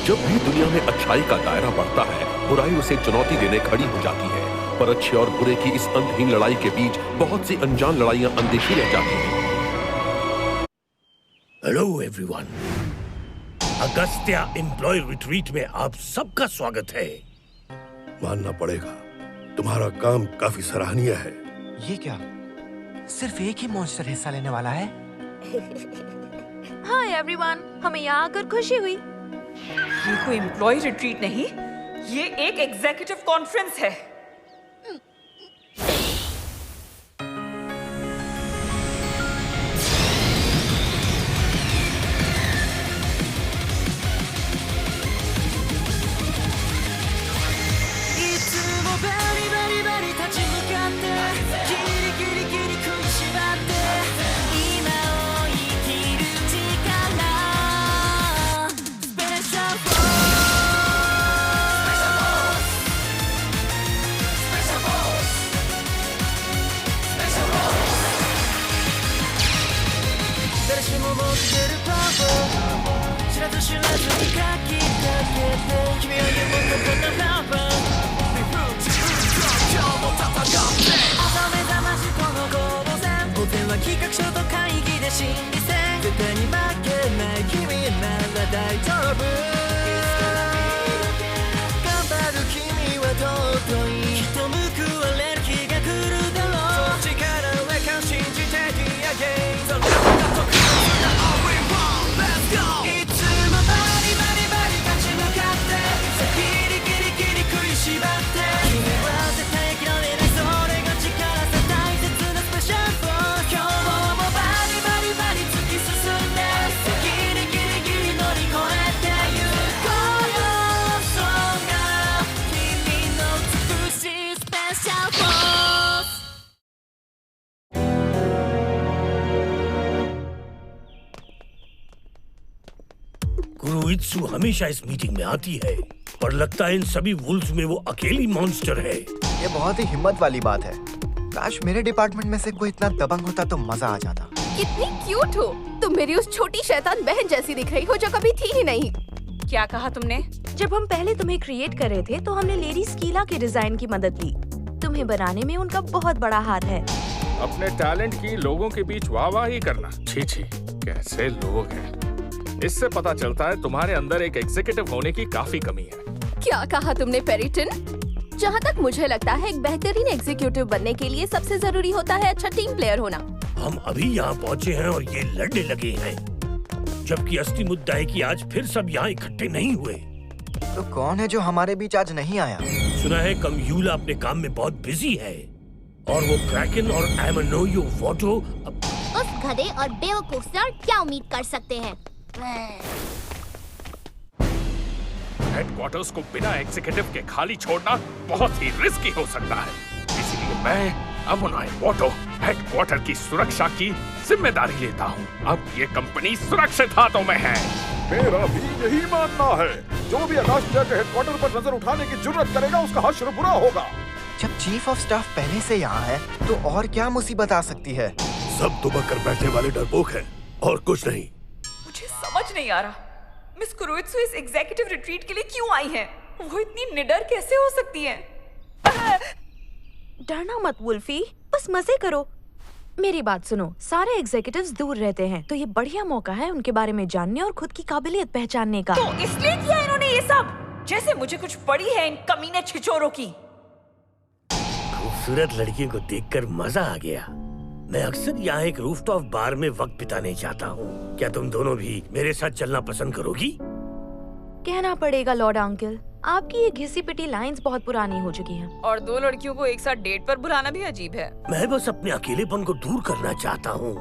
जब भी दुनिया में अच्छाई का दायरा बढ़ता है, बुराई उसे चुनौती देने खड़ी हो जाती है। पर अच्छे और बुरे की इस अंतहीन लड़ाई के बीच बहुत सी अनजान लड़ाइयां अनदेखी रह जाती हैं। Hello everyone, Agastya employ retreat में आप सबका स्वागत है। मानना पड़ेगा, तुम्हारा काम काफी सराहनीय है। ये क्या, सिर्फ एक ही मॉन्स्टर हिस्सा लेने वाला है? हाय एवरीवन, हमें यहाँ आकर खुशी हुई। ये कोई एम्प्लॉय रिट्रीट नहीं, ये एक एग्जीक्यूटिव कॉन्फ्रेंस है। कुरोइत्सु हमेशा इस मीटिंग में आती है, पर लगता है इन सभी वुल्फ्स में वो अकेली मॉन्स्टर है। ये बहुत ही हिम्मत वाली बात है। काश मेरे डिपार्टमेंट में से कोई इतना दबंग होता तो मजा आ जाता। कितनी क्यूट हो तुम, मेरी उस छोटी शैतान बहन जैसी दिख रही हो जो कभी थी ही नहीं। क्या कहा तुमने? जब हम पहले तुम्हें क्रिएट कर रहे थे तो हमने लेडी स्कीला के डिजाइन की मदद ली। तुम्हें बनाने में उनका बहुत बड़ा हाथ है। अपने टैलेंट की लोगों के बीच वाहवाही करना, छी छी, कैसे लोग हैं। इससे पता चलता है तुम्हारे अंदर एक एग्जीक्यूटिव होने की काफी कमी है। क्या कहा तुमने पेरिटन? जहाँ तक मुझे लगता है एक बेहतरीन एग्जीक्यूटिव बनने के लिए सबसे जरूरी होता है अच्छा टीम प्लेयर होना। हम अभी यहाँ पहुँचे हैं और ये लड़ने लगे हैं, जबकि असली मुद्दा है कि आज फिर सब यहाँ इकट्ठे नहीं हुए। तो कौन है जो हमारे बीच आज नहीं आया? सुना है कम्यूला अपने काम में बहुत बिजी है, और वो क्रैकन और एमनोयो वोटो उस गधे और बेवकूफ से और क्या उम्मीद कर सकते हैं? हेडक्वार्टर्स को बिना एग्जीक्यूटिव के खाली छोड़ना बहुत ही रिस्की हो सकता है, इसलिए मैं अमुनाई वोटो हेडक्वार्टर की सुरक्षा की जिम्मेदारी लेता हूँ। अब ये कंपनी सुरक्षित हाथों में है। मेरा भी यही मानना है। जो भी अगस्त्या के हेडक्वार्टर पर नजर उठाने की जुर्रत करेगा उसका हश्र बुरा होगा। जब चीफ ऑफ स्टाफ पहले से यहाँ है तो और क्या मुसीबत आ सकती है? सब दुबक कर बैठने वाले डरपोक हैं और कुछ नहीं। मुझे समझ नहीं आ रहा, मिस कुरोइत्सु इस एग्जीक्यूटिव रिट्रीट के लिए क्यों आई हैं? वो इतनी निडर कैसे हो सकती हैं? डरना मत वुल्फी, बस मजे करो। मेरी बात सुनो, सारे एग्जीक्यूटिव्स दूर रहते हैं तो ये बढ़िया मौका है उनके बारे में जानने और खुद की काबिलियत पहचानने का। तो इसलिए किया इन्होंने ये सब, जैसे मुझे कुछ पड़ी है इन कमीने छिछोरों की। खूबसूरत लड़कियों को देखकर मजा आ गया। मैं अक्सर यहाँ एक रूफटॉप बार में वक्त बिताने जाता हूँ। क्या तुम दोनों भी मेरे साथ चलना पसंद करोगी? कहना पड़ेगा लॉर्ड अंकल, आपकी ये घिसी पिटी लाइंस बहुत पुरानी हो चुकी हैं। और दो लड़कियों को एक साथ डेट पर बुलाना भी अजीब है। मैं बस अपने अकेलेपन को दूर करना चाहता हूँ,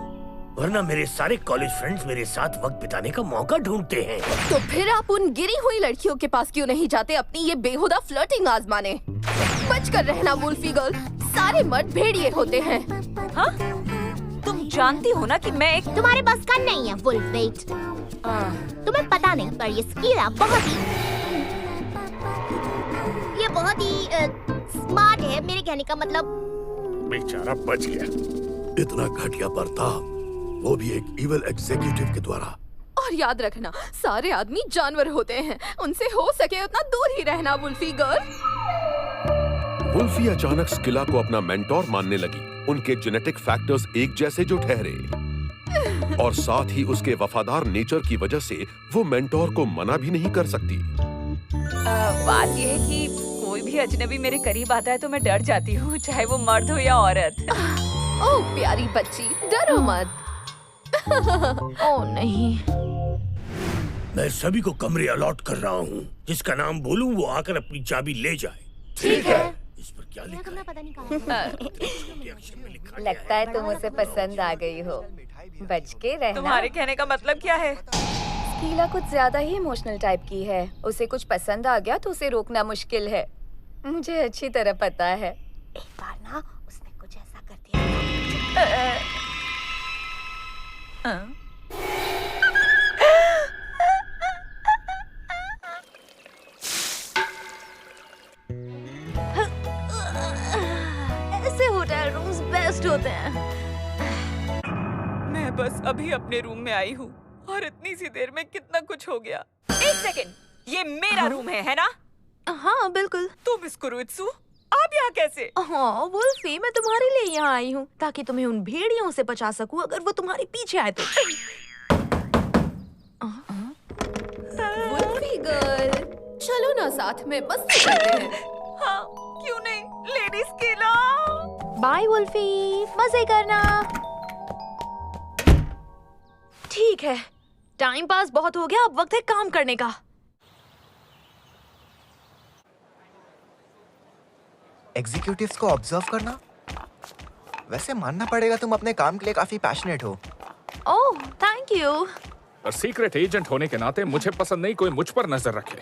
वरना मेरे सारे कॉलेज फ्रेंड्स मेरे साथ वक्त बिताने का मौका ढूंढते हैं। तो फिर आप उन गिरी हुई लड़कियों के पास क्यों नहीं जाते अपनी ये बेहुदा फ्लर्टिंग आजमाने? बच कर रहना वुल्फी गर्ल, सारे मर्द भेड़िए होते हैं। हाँ? तुम जानती हो ना कि मैं एक तुम्हारे बस का नहीं है वुल्फ वेट। तुम्हें पता नहीं पर ये स्कीला बहुत ही स्मार्ट है। मेरे कहने का मतलब बेचारा बच गया। इतना घटिया बर्ताव, वो भी एक इविल एग्जीक्यूटिव के द्वारा। और याद रखना, सारे आदमी जानवर होते हैं, उनसे हो सके उतना दूर ही रहना वुल्फी गर्ल। वुल्फी अचानक स्किला को अपना मेंटोर मानने लगी। उनके जेनेटिक फैक्टर्स एक जैसे जो ठहरे और साथ ही उसके वफादार नेचर की वजह से वो मेंटोर को मना भी नहीं कर सकती। बात यह है कि कोई भी अजनबी मेरे करीब आता है तो मैं डर जाती हूँ, चाहे वो मर्द हो या औरत। ओह प्यारी बच्ची, डरो मत। ओह नहीं। मैं सभी को कमरे अलॉट कर रहा हूँ। जिसका नाम बोलूँ वो आकर अपनी चाबी ले जाए। ठीक है। इस पर क्या लिखा कमरा है? पता नहीं कहाँ है। लगता है तुम उसे पसंद आ गई हो। बच के रहना। तुम्हारे कहने का मतलब क्या है? स्कीला कुछ ज्यादा ही इमोशनल टाइप की है। उसे कुछ पसंद आ गया तो उसे रोकना मुश्किल है। मुझे अच्छी तरह पता है। एक बार ना उसने कुछ ऐसा कर दिया। ऐसे होटल रूम्स बेस्ट होते हैं। मैं बस अभी अपने रूम में आई हूँ और इतनी सी देर में कितना कुछ हो गया। एक सेकंड, ये मेरा रूम है ना? हाँ बिल्कुल। तुम मिस कुरुत्सु, आप यहाँ कैसे? हाँ वुल्फी, मैं तुम्हारे लिए यहाँ आई हूँ ताकि तुम्हें उन भेड़ियों से बचा सकूँ अगर वो तुम्हारे पीछे आए तो। वुल्फी गर्ल, चलो ना साथ में मस्ती करते हैं। हाँ, क्यों नहीं? लेडी स्किला। बाय वुल्फी, मजे करना। ठीक है, टाइम पास बहुत हो गया, अब वक्त है काम करने का। एग्जीक्यूटिव्स को ऑब्जर्व करना। वैसे मानना पड़ेगा तुम अपने काम के लिए काफी पैशनेट हो। Oh thank you. Secret agent होने के नाते मुझे पसंद नहीं कोई मुझ पर नजर रखे।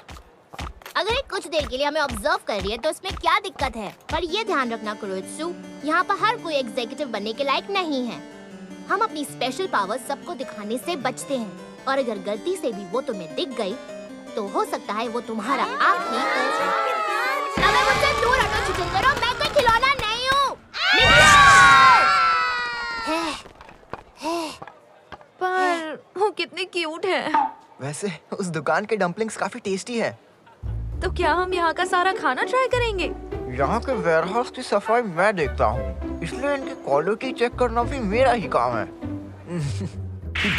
अगर ये कुछ देर के लिए हमें ऑब्जर्व कर रही है तो इसमें क्या दिक्कत है? पर ये ध्यान रखना कुरुत्सु, यहाँ पर हर कोई एग्जीक्यूटिव बनने के लायक नहीं है। हम अपनी स्पेशल पावर सबको दिखाने से बचते हैं और अगर गलती से भी वो तुम्हें दिख गई तो हो सकता है वो तुम्हारा आखिरी। अबे मुझसे दूर हटो छुछुंदरो, मैं कोई खिलौना नहीं हूँ। पर वो कितने क्यूट है। वैसे उस दुकान के डम्पलिंग्स काफी टेस्टी है। तो क्या हम यहाँ का सारा खाना ट्राई करेंगे? यहाँ के वेयरहाउस की सफाई मैं देखता हूँ, इसलिए इनकी क्वालिटी चेक करना भी मेरा ही काम है।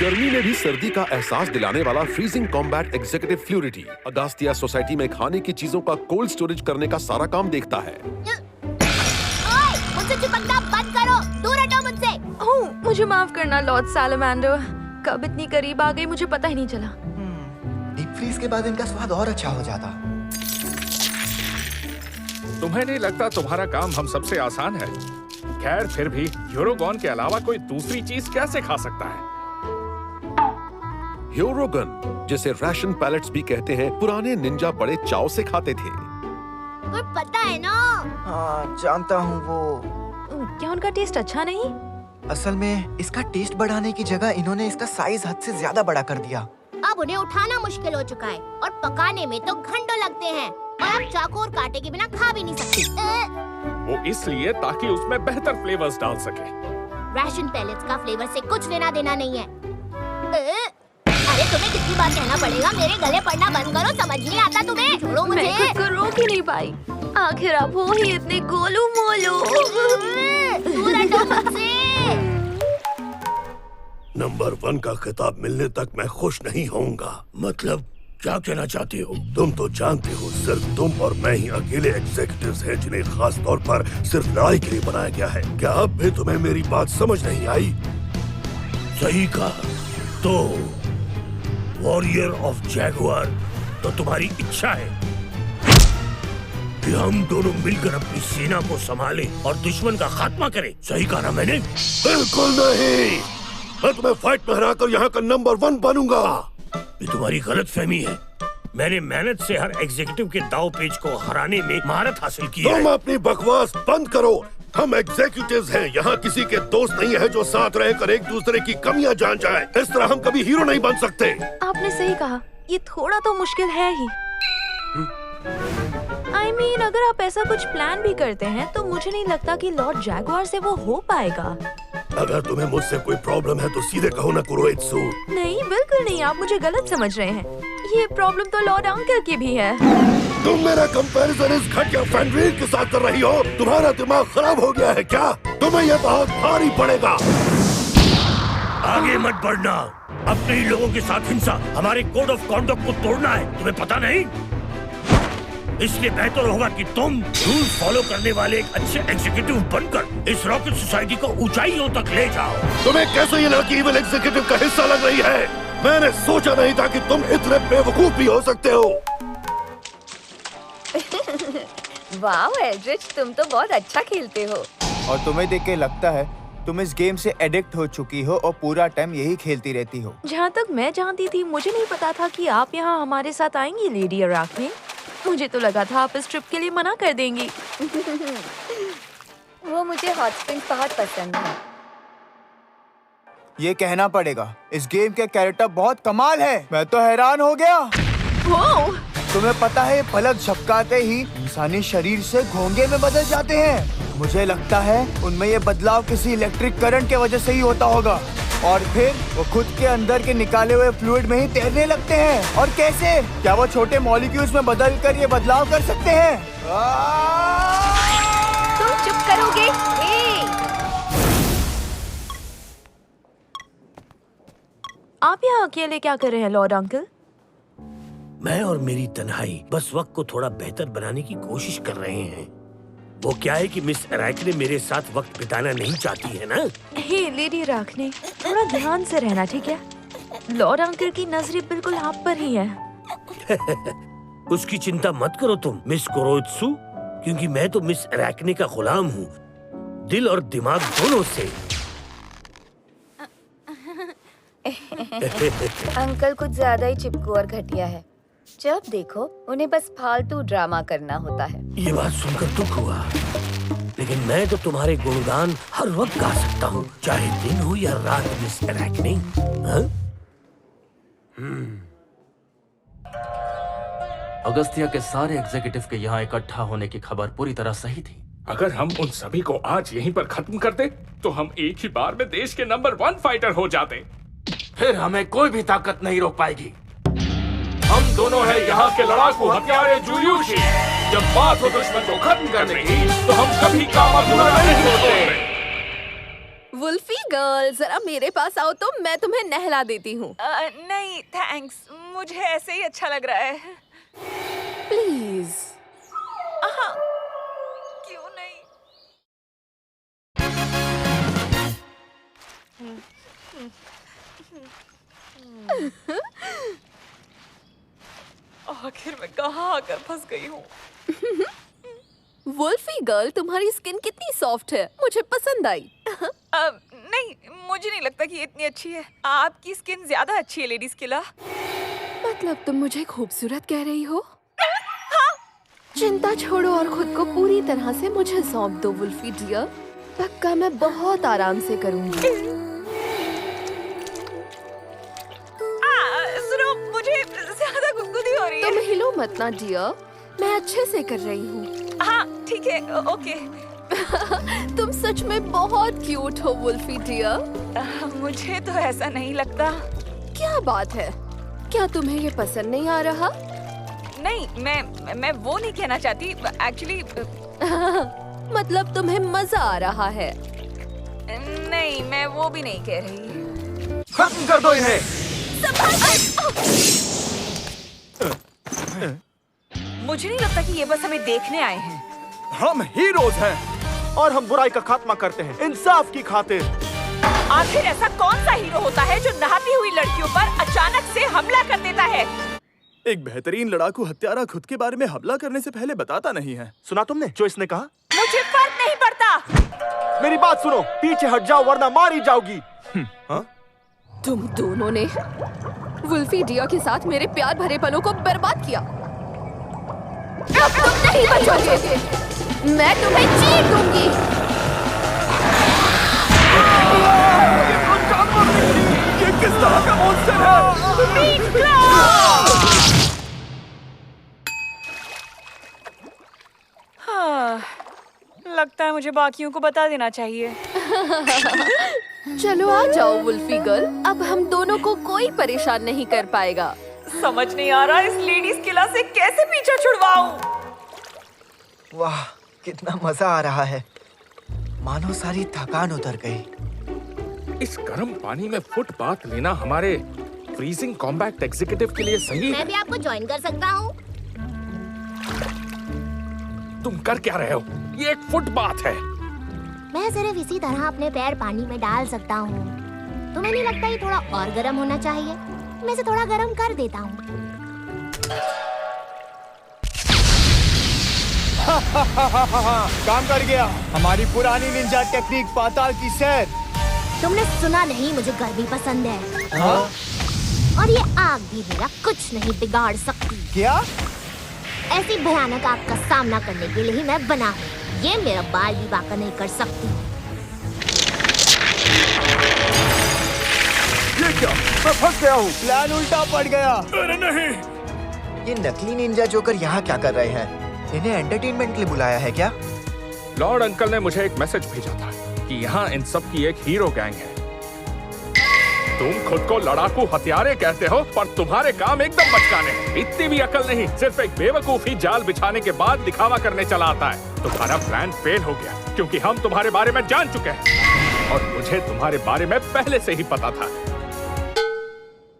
गर्मी में भी सर्दी का एहसास दिलाने वाला फ्रीजिंग कॉम्बैट एग्जीक्यूटिव फ्लूरिटी अगास्टिया सोसाइटी में खाने की चीजों का कोल्ड स्टोरेज करने का सारा काम देखता है। ओए, मुझसे चिपकना बंद करो, दूर हटो मुझसे। ओह मुझे माफ करना लॉर्ड सैलमेंडर, कब इतनी करीब आ गई मुझे पता ही नहीं चला। डीप फ्रीज के बाद इनका स्वाद और अच्छा हो जाता। तुम्हें नहीं लगता तुम्हारा काम हम सबसे आसान है? खैर फिर भी यूरोगॉन के अलावा कोई दूसरी चीज कैसे खा सकता है? यूरोगन, जिसे राशन पैलेट्स भी कहते हैं, पुराने निंजा बड़े चाव से खाते थे। पर पता है ना। हाँ जानता हूँ वो। क्या उनका टेस्ट अच्छा नहीं? असल में इसका टेस्ट बढ़ाने की जगह इन्होंने इसका साइज हद से ज्यादा बड़ा कर दिया। अब उन्हें उठाना मुश्किल हो चुका है और पकाने में तो घंटों लगते हैं और आप चाकू और कांटे के बिना खा भी नहीं सकते। वो इसलिए ताकि उसमें बेहतर फ्लेवर्स डाल सके। राशन पैलेट्स का फ्लेवर से कुछ लेना देना नहीं है। अरे तुम्हें कितनी बार कहना पड़ेगा, मेरे गले पड़ना बंद करो, समझ नहीं आता तुम्हें? छोड़ो मुझे। मैं खुद को रोक ही नहीं पाई, आखिर आप हो ही इतने गोलू मोलू। दूर हटो मुझसे। नंबर 1 का खिताब मिलने तक मैं खुश नहीं होऊंगा। मतलब क्या कहना चाहती हो? तुम तो जानते हो सिर्फ तुम और मैं ही अकेले एग्जीक्यूटिव्स हैं जिन्हें खास तौर पर सिर्फ लड़ाई के लिए बनाया गया है। क्या अब भी तुम्हें मेरी बात समझ नहीं आई? सही कहा। तो वॉरियर ऑफ जैगुआर, तो तुम्हारी इच्छा है कि हम दोनों मिलकर अपनी सेना को संभालें और दुश्मन का खात्मा करें। सही कहा ना मैंने? बिल्कुल नहीं, मैं तुम्हें फाइट में हराकर यहाँ का नंबर 1 बनूंगा। ये तुम्हारी गलतफहमी है। मैंने मेहनत से हर एग्जीक्यूटिव के दाव पेच को हराने में महारत हासिल की है। तुम अपनी बकवास बंद करो। हम एग्जीक्यूटिव्स हैं, यहाँ किसी के दोस्त नहीं है जो साथ रहकर एक दूसरे की कमियां जान जाए। इस तरह हम कभी हीरो नहीं बन सकते। आपने सही कहा, ये थोड़ा तो मुश्किल है ही। I mean, अगर आप ऐसा कुछ प्लान भी करते हैं तो मुझे नहीं लगता कि लॉर्ड जैगुआर से वो हो पाएगा। अगर तुम्हें मुझसे कोई प्रॉब्लम है तो सीधे कहो ना कुरोइत्सु। नहीं, बिल्कुल नहीं, आप मुझे गलत समझ रहे हैं। ये प्रॉब्लम तो लॉर्ड अंकल की भी है। तुम मेरा कंपैरिजन इस घटिया फेनरीर के साथ कर रही हो? तुम्हारा दिमाग खराब हो गया है क्या? तुम्हें यह बहुत भारी पड़ेगा। आगे मत बढ़ना। अपने ही लोगों के साथ हिंसा हमारे कोड ऑफ कॉन्डक्ट को तोड़ना है, तुम्हें पता नहीं? इसलिए बेहतर होगा कि तुम रूल फॉलो करने वाले एक अच्छे एग्जीक्यूटिव बनकर इस रॉकेट सोसाइटी को ऊंचाइयों तक ले जाओ। तुम्हें कैसे ये लड़की इविल एग्जीक्यूटिव का हिस्सा लग रही है? मैंने सोचा नहीं था कि तुम इतने बेवकूफ भी हो सकते हो। वाह एल्ड्रिच, तुम तो बहुत अच्छा खेलते हो। और तुम्हें देख के लगता है तुम इस गेम से एडिक्ट हो चुकी हो और पूरा टाइम यही खेलती रहती हो। जहाँ तक मैं जानती थी, मुझे नहीं पता था कि आप यहाँ हमारे साथ आएंगी लेडी अराकने। मुझे तो लगा था आप इस ट्रिप के लिए मना कर देंगी। वो मुझे हॉट स्प्रिंग्स बहुत पसंद है। ये कहना पड़ेगा, इस गेम के कैरेक्टर बहुत कमाल है। मैं तो हैरान हो गया। तुम्हें पता है पलक झपकाते ही इंसानी शरीर से घोंगे में बदल जाते हैं। मुझे लगता है उनमें ये बदलाव किसी इलेक्ट्रिक करंट के वजह से ही होता होगा और फिर वो खुद के अंदर के निकाले हुए फ्लूइड में ही तैरने लगते हैं। और कैसे? क्या वो छोटे मॉलिक्यूल्स में बदल कर ये बदलाव कर सकते हैं? तुम चुप करोगे? आप यहाँ अकेले क्या कर रहे हैं लॉर्ड अंकल? मैं और मेरी तन्हाई बस वक्त को थोड़ा बेहतर बनाने की कोशिश कर रहे हैं। वो क्या है कि मिस अराकने मेरे साथ वक्त बिताना नहीं चाहती है ना? हे लेडी अराकने, थोड़ा ध्यान से रहना, ठीक है? लॉर्ड अंकल की नजरें बिल्कुल आप पर ही है। उसकी चिंता मत करो तुम मिस कुरोइत्सु, क्योंकि मैं तो मिस अराकने का गुलाम हूँ, दिल और दिमाग दोनों से। अंकल कुछ ज्यादा ही चिपकू और घटिया है। जब देखो उन्हें बस फालतू ड्रामा करना होता है। ये बात सुनकर दुख हुआ, लेकिन मैं तो तुम्हारे गुणगान हर वक्त गा सकता हूँ, चाहे दिन हो या रात मिस अराकने। अगस्तिया के सारे एग्जीक्यूटिव के यहाँ इकट्ठा होने की खबर पूरी तरह सही थी। अगर हम उन सभी को आज यहीं पर खत्म कर दे, तो हम एक ही बार में देश के नंबर 1 फाइटर हो जाते। फिर हमें कोई भी ताकत नहीं रोक पाएगी। हम दोनों हैं यहाँ के लड़ाकू हथियारे जुयूशी। जब बात हो दुश्मन को खत्म करने की, तो हम कभी काम अधूरा नहीं छोड़ते। वुल्फी गर्ल, जरा मेरे पास आओ तो मैं तुम्हें नहला देती हूँ। नहीं थैंक्स, मुझे ऐसे ही अच्छा लग रहा है। प्लीज। क्यों नहीं? आखिर मैं कहाँ आकर फंस गई हूँ। वुल्फी गर्ल, तुम्हारी स्किन कितनी सॉफ्ट है, मुझे पसंद आई। नहीं, मुझे नहीं लगता कि ये इतनी अच्छी है। आपकी स्किन ज्यादा अच्छी है लेडीज किला। मतलब तुम मुझे खूबसूरत कह रही हो? चिंता छोड़ो और खुद को पूरी तरह से मुझे सौंप दो वुल्फी डियर। पक्का मैं बहुत आराम से करूंगी। सुनो, मुझे ज्यादा गुदगुदी हो रही है। तुम हिलो मत ना डियर, मैं अच्छे से कर रही हूँ। हाँ ठीक है, ओके। तुम सच में बहुत क्यूट हो वुल्फी डियर। मुझे तो ऐसा नहीं लगता। क्या बात है, क्या तुम्हें ये पसंद नहीं आ रहा? नहीं, मैं वो नहीं कहना चाहती एक्चुअली। मतलब तुम्हें मजा आ रहा है? नहीं, मैं वो भी नहीं कह रही। खत्म कर दो इन्हें। मुझे नहीं लगता कि ये बस हमें देखने आए हैं। हम हीरोज हैं और हम बुराई का खात्मा करते हैं इंसाफ की खातिर। आखिर ऐसा कौन सा हीरो होता है जो नहाती हुई लड़कियों पर अचानक से हमला कर देता है? एक बेहतरीन लड़ाकू हत्यारा खुद के बारे में हमला करने से पहले बताता नहीं है। सुना तुमने जो इसने कहा? मुझे फर्क नहीं पड़ता। मेरी बात सुनो, पीछे हट जाओ वरना मारी जाओगी। तुम दोनों ने वुल्फी डियर के साथ मेरे प्यार भरे पलों को बर्बाद किया। अब तुम नहीं बचोगे, मैं तुम्हें चीर दूंगी। ये किस तरह का मॉन्स्टर है? हाँ, लगता है मुझे बाकियों को बता देना चाहिए। चलो आ जाओ वुल्फी गर्ल, अब हम दोनों को कोई परेशान नहीं कर पाएगा। समझ नहीं आ रहा इस लेडीज किला से कैसे पीछा छुड़वाऊं। वाह, कितना मजा आ रहा है, मानो सारी थकान उतर गई। इस गर्म पानी में फुटबाथ लेना हमारे फ्रीजिंग कॉम्बैट एग्जीक्यूटिव के लिए सही है। मैं भी आपको ज्वाइन कर सकता हूँ। तुम कर क्या रहे हो? ये एक फुटबाथ है। मैं सिर्फ इसी तरह अपने पैर पानी में डाल सकता हूँ। तुम्हें नहीं लगता ये थोड़ा और गर्म होना चाहिए? मैं इसे थोड़ा गर्म कर देता हूँ। काम कर गया। हमारी पुरानी निंजा टेक्निक पाताल की सैर। तुमने सुना नहीं, मुझे गर्मी पसंद है। हाँ? और ये आग भी मेरा कुछ नहीं बिगाड़ सकती। क्या? ऐसी भयानक आग का सामना करने के लिए ही मैं बना हूँ। ये मेरा बाल भी बाका नहीं कर सकती। ये क्या? मैं फंस गया हूँ। प्लान उल्टा पड़ गया। अरे नहीं, ये नकली निंजा जोकर यहाँ क्या कर रहे हैं? इन्हें एंटरटेनमेंट के लिए बुलाया है क्या? लॉर्ड अंकल ने मुझे एक मैसेज भेजा था कि यहाँ इन सब की एक हीरो गैंग है। तुम खुद को लड़ाकू हथियारे कहते हो, पर तुम्हारे काम एकदम बचकाने हैं। इतनी भी अकल नहीं, सिर्फ एक बेवकूफी जाल बिछाने के बाद दिखावा करने चला आता है। तुम्हारा प्लान फेल हो गया क्योंकि हम तुम्हारे बारे में जान चुके हैं और मुझे तुम्हारे बारे में पहले से ही पता था।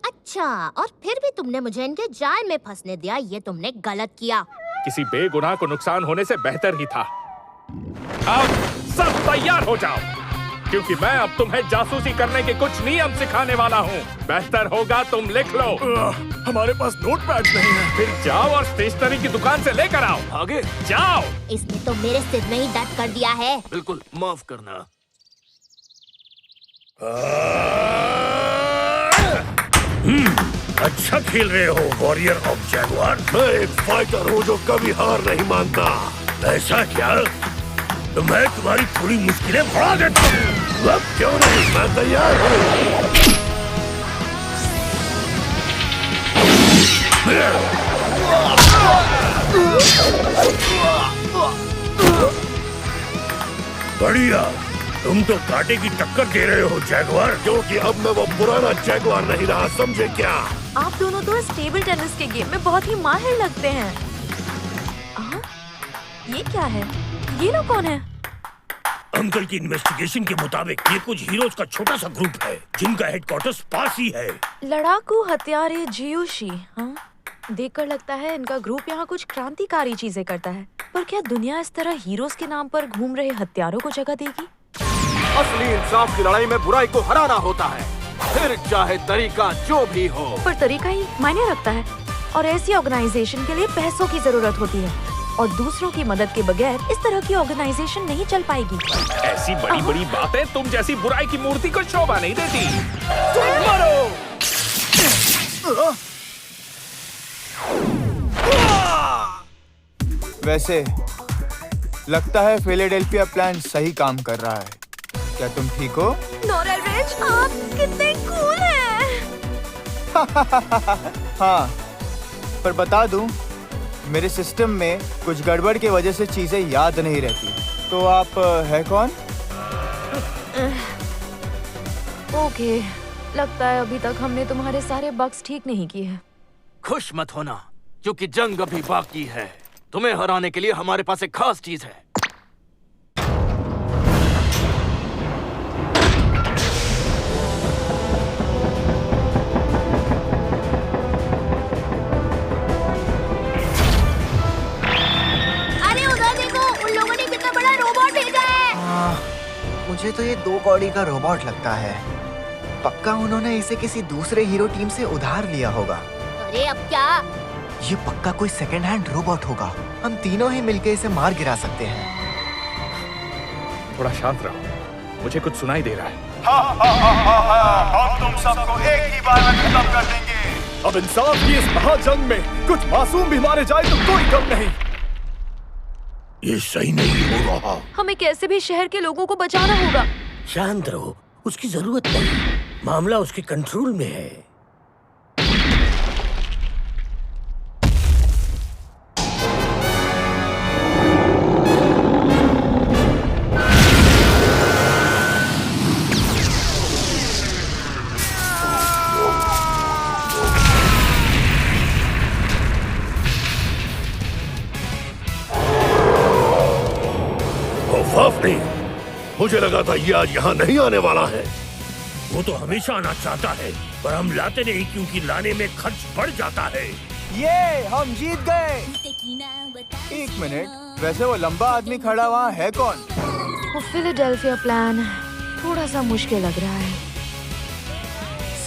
अच्छा, और फिर भी तुमने मुझे इनके जाल में फंसने दिया। ये तुमने गलत किया। किसी बेगुनाह को नुकसान होने से बेहतर ही था। अब सब तैयार हो जाओ, क्योंकि मैं अब तुम्हें जासूसी करने के कुछ नियम सिखाने वाला हूँ। बेहतर होगा तुम लिख लो। हमारे पास नोटपैड नहीं है। फिर जाओ और स्टेशनरी की दुकान से लेकर आओ। आगे जाओ। इसने तो मेरे सिर में ही दर्द कर दिया है। बिल्कुल, माफ करना। अच्छा खेल रहे हो वॉरियर ऑफ जैगुआर। मैं एक फाइटर हूँ जो कभी हार नहीं मानता। ऐसा क्या? तो मैं तुम्हारी पूरी मुश्किलें बढ़ा देता हूँ। अब क्यों नहीं, मैं तैयार हूँ। बढ़िया, तुम तो कांटे की टक्कर दे रहे हो जैगुआर। क्योंकि अब मैं वो पुराना जैगुआर नहीं रहा, समझे क्या? आप दोनों तो इस टेबल टेनिस के गेम में बहुत ही माहिर लगते हैं। ये क्या है? ये लोग कौन है? अंकल की इन्वेस्टिगेशन के मुताबिक ये कुछ हीरोज का छोटा सा ग्रुप है जिनका हेडक्वार्टर्स पास ही है। लड़ाकू हत्यारे जियूशी। हाँ, देखकर लगता है इनका ग्रुप यहाँ कुछ क्रांतिकारी चीजें करता है। पर क्या दुनिया इस तरह हीरोज के नाम पर घूम रहे हत्यारों को जगह देगी? असली इंसाफ की लड़ाई में बुराई को हराना होता है, फिर चाहे तरीका जो भी हो। पर तरीका ही मायने रखता है, और ऐसी ऑर्गेनाइजेशन के लिए पैसों की जरूरत होती है, और दूसरों की मदद के बगैर इस तरह की ऑर्गेनाइजेशन नहीं चल पाएगी। ऐसी बड़ी बड़ी बातें तुम जैसी बुराई की मूर्ति को शोभा नहीं देती। तुम मरो। वैसे लगता है फिलाडेल्फिया प्लान सही काम कर रहा है। क्या तुम ठीक हो? नोरेल रिच, आप कितने कूल हैं। हाँ, पर बता दूं, मेरे सिस्टम में कुछ गड़बड़ की वजह से चीजें याद नहीं रहती। तो आप है कौन? ओके, लगता है अभी तक हमने तुम्हारे सारे बग्स ठीक नहीं किए हैं। खुश मत होना, क्योंकि जंग अभी बाकी है। तुम्हें हराने के लिए हमारे पास एक खास चीज है। अरे उधर देखो, उन लोगों ने कितना बड़ा रोबोट भेजा है। मुझे तो ये 2 कौड़ी का रोबोट लगता है। पक्का उन्होंने इसे किसी दूसरे हीरो टीम से उधार लिया होगा। अरे अब क्या? ये पक्का कोई सेकंड हैंड रोबोट होगा। हम तीनों ही मिलके इसे मार गिरा सकते हैं। थोड़ा शांत रहो, मुझे कुछ सुनाई दे रहा है। हम तुम सबको एक ही बार में खत्म कर देंगे। अब इंसाफ की इस महाजंग में कुछ मासूम भी मारे जाए तो कोई कम नहीं। ये सही नहीं हो रहा। हमें कैसे भी शहर के लोगों को बचाना होगा। शांत रहो, उसकी जरूरत नहीं। मामला उसके कंट्रोल में है। मुझे लगा था ये आज यहाँ नहीं आने वाला है। वो तो हमेशा आना चाहता है, पर हम लाते नहीं क्योंकि लाने में खर्च बढ़ जाता है। ये हम जीत गए। एक मिनट, वैसे वो लंबा आदमी खड़ा वहाँ है कौन? वो फिलाडेल्फिया प्लान थोड़ा सा मुश्किल लग रहा है।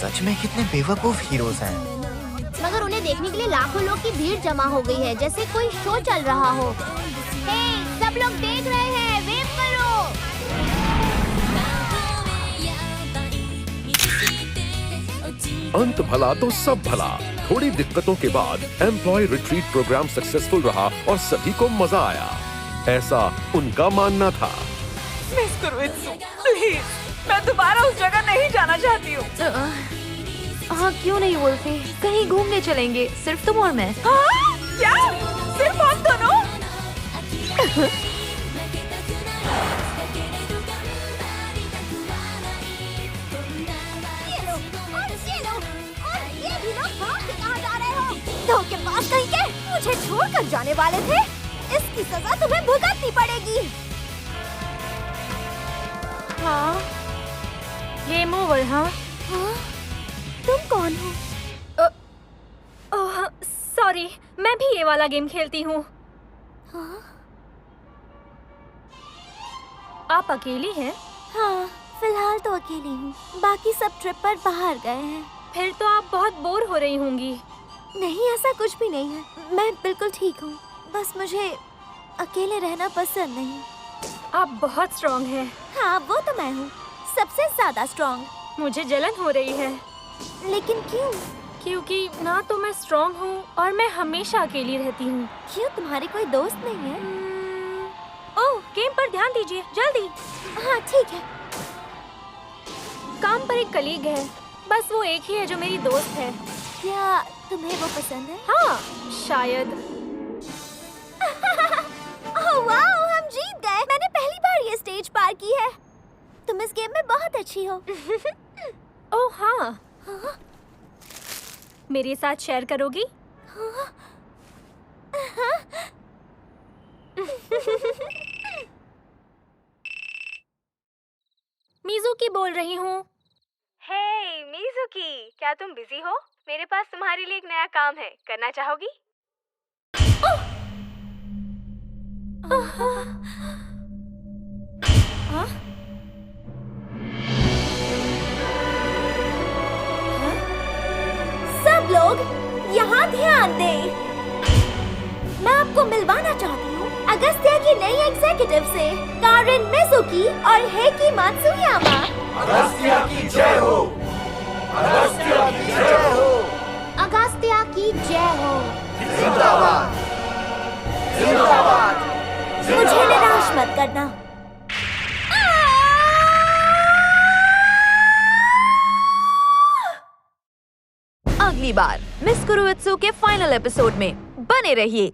सच में कितने बेवकूफ हीरोज हैं। मगर उन्हें देखने के लिए लाखों लोग की भीड़ जमा हो गई है, जैसे कोई शो चल रहा हो। हे, सब लोग देख रहे हैं, वेव करो। अंत भला तो सब भला। थोड़ी दिक्कतों के बाद एम्प्लॉय रिट्रीट प्रोग्राम सक्सेसफुल रहा और सभी को मजा आया, ऐसा उनका मानना था। मिस कुरुइत्सु, प्लीज, मैं दोबारा उस जगह नहीं जाना चाहती हूँ। हाँ क्यों नहीं वुल्फी, कहीं घूमने चलेंगे, सिर्फ तुम और मैं। हाँ? क्या? सिर्फ हम दोनों? धोखे पास कहीं के मुझे छोड़कर जाने वाले थे। इसकी सजा तुम्हें भुगतनी पड़ेगी। हाँ, गेम ओवर। हाँ, तुम कौन हो? सॉरी, मैं भी ये वाला गेम खेलती हूँ। आप अकेली हैं? हाँ, फिलहाल तो अकेली हूँ। बाकी सब ट्रिप पर बाहर गए हैं। फिर तो आप बहुत बोर हो रही होंगी। नहीं, ऐसा कुछ भी नहीं है। मैं बिल्कुल ठीक हूँ। बस मुझे अकेले रहना पसंद नहीं। आप बहुत स्ट्रॉन्ग हैं। हाँ, वो तो मैं हूँ, सबसे ज्यादा स्ट्रॉन्ग। मुझे जलन हो रही है। लेकिन क्यों? क्योंकि ना तो मैं स्ट्रॉन्ग हूँ और मैं हमेशा अकेली रहती हूँ। क्यों, तुम्हारे कोई दोस्त नहीं है? ओह, गेम पर ध्यान दीजिए, जल्दी। हाँ ठीक है। काम पर एक कलीग है, बस वो एक ही है जो मेरी दोस्त है। क्या तुम्हें वो पसंद है? हाँ, शायद। ओह वाओ, हम जीत गए। मैंने पहली बार ये स्टेज पार की है। तुम इस गेम में बहुत अच्छी हो। ओह हाँ। मेरे साथ शेयर करोगी? मिजुकी बोल रही हूँ। हे मिजुकी, क्या तुम बिजी हो? मेरे पास तुम्हारे लिए एक नया काम है, करना चाहोगी? सब लोग यहाँ ध्यान दें। मैं आपको मिलवाना चाहती हूँ अगस्त्या की नई एग्जीक्यूटिव से, कारेन मिजुकी और हेकी मात्सुयामा। अगस्त्या की जय हो। अगस्त्या की जय हो। अगस्त्या की जय हो। जिंदाबाद। जिंदाबाद। मुझे निराश मत करना। अगली बार मिस कुरुइत्सु के फाइनल एपिसोड में बने रहिए।